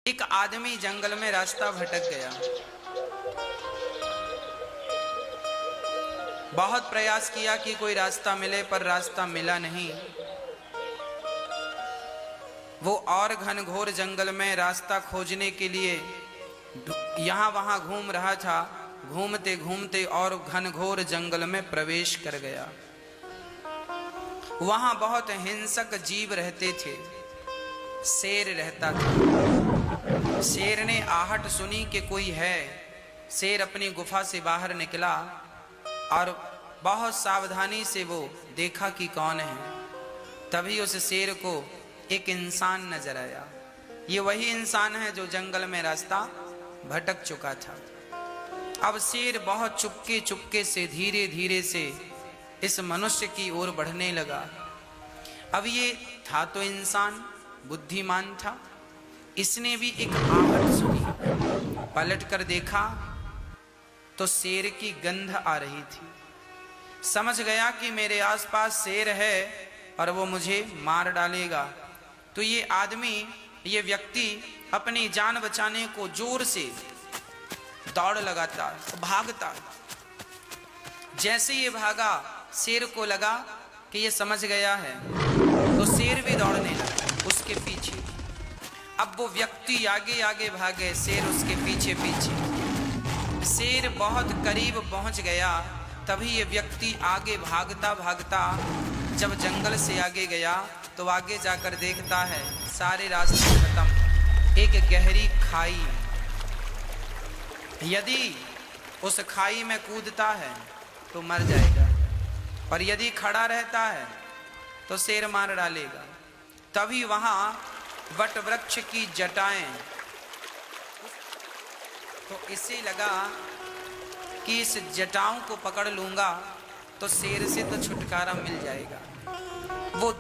एक आदमी जंगल में रास्ता भटक गया। बहुत प्रयास किया कि कोई रास्ता मिले, पर रास्ता मिला नहीं। वो और घनघोर जंगल में रास्ता खोजने के लिए यहां वहां घूम रहा था। घूमते घूमते और घनघोर जंगल में प्रवेश कर गया। वहां बहुत हिंसक जीव रहते थे। शेर रहता था। शेर ने आहट सुनी कि कोई है। शेर अपनी गुफा से बाहर निकला और बहुत सावधानी से वो देखा कि कौन है। तभी उस शेर को एक इंसान नजर आया। ये वही इंसान है जो जंगल में रास्ता भटक चुका था। अब शेर बहुत चुपके चुपके से धीरे धीरे से इस मनुष्य की ओर बढ़ने लगा। अब ये था तो इंसान, बुद्धिमान था। इसने भी एक आहट सुनी। पलट कर देखा तो शेर की गंध आ रही थी। समझ गया कि मेरे आसपास शेर है और वो मुझे मार डालेगा। तो ये आदमी, ये व्यक्ति अपनी जान बचाने को जोर से दौड़ लगाता, भागता। जैसे ये भागा, शेर को लगा कि ये समझ गया है, तो शेर भी दौड़ने लगा उसके पीछे। अब वो व्यक्ति आगे आगे भागे, शेर उसके पीछे पीछे। शेर बहुत करीब पहुंच गया। तभी ये व्यक्ति आगे भागता भागता जब जंगल से आगे गया तो आगे जाकर देखता है सारे रास्ते खत्म, एक गहरी खाई। यदि उस खाई में कूदता है तो मर जाएगा, पर यदि खड़ा रहता है तो शेर मार डालेगा। तभी वहां वट वृक्ष की जटाएं, तो इसे लगा कि इस जटाओं को पकड़ लूंगा तो शेर से तो छुटकारा मिल जाएगा। वो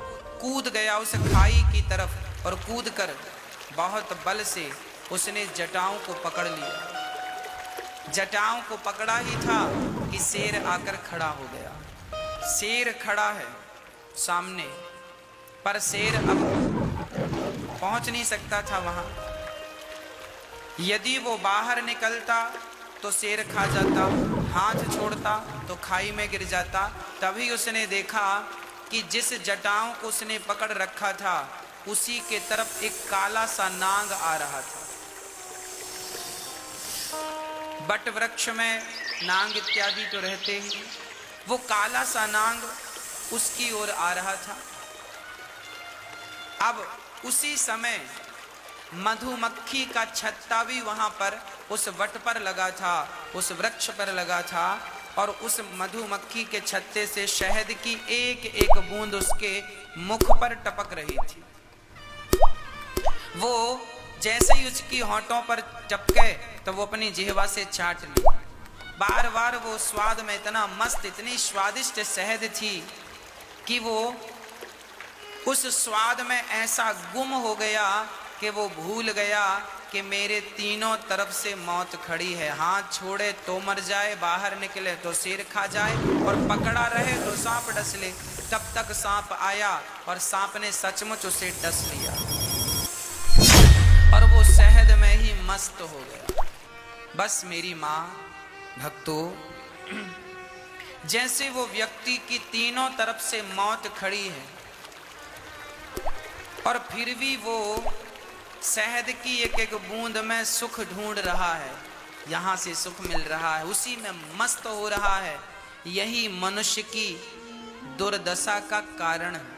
कूद गया उस खाई की तरफ और कूद कर बहुत बल से उसने जटाओं को पकड़ लिया। जटाओं को पकड़ा ही था कि शेर आकर खड़ा हो गया। शेर खड़ा है सामने, पर शेर अब पहुंच नहीं सकता था वहां। यदि वो बाहर निकलता तो शेर खा जाता, हाथ छोड़ता तो खाई में गिर जाता। तभी उसने देखा कि जिस जटाओं को उसने पकड़ रखा था उसी के तरफ एक काला सा नाग आ रहा था। बट वृक्ष में नाग इत्यादि तो रहते ही, वो काला सा नाग उसकी ओर आ रहा था। अब उसी समय मधुमक्खी का छत्ता भी वहां पर उस वट पर लगा था, उस वृक्ष पर लगा था, और उस मधुमक्खी के छत्ते से शहद की एक एक बूंद उसके मुख पर टपक रही थी। वो जैसे ही उसकी होंठों पर टपके तो वो अपनी जिह्वा से चाट ली। बार बार वो स्वाद में इतना मस्त, इतनी स्वादिष्ट शहद थी कि वो उस स्वाद में ऐसा गुम हो गया कि वो भूल गया कि मेरे तीनों तरफ से मौत खड़ी है। हाथ छोड़े तो मर जाए, बाहर निकले तो शेर खा जाए, और पकड़ा रहे तो सांप डस ले। तब तक सांप आया और सांप ने सचमुच उसे डस लिया और वो शहद में ही मस्त हो गया। बस मेरी माँ भक्तों, जैसे वो व्यक्ति की तीनों तरफ से मौत खड़ी है और फिर भी वो शहद की एक एक बूंद में सुख ढूंढ रहा है, यहाँ से सुख मिल रहा है, उसी में मस्त हो रहा है। यही मनुष्य की दुर्दशा का कारण है।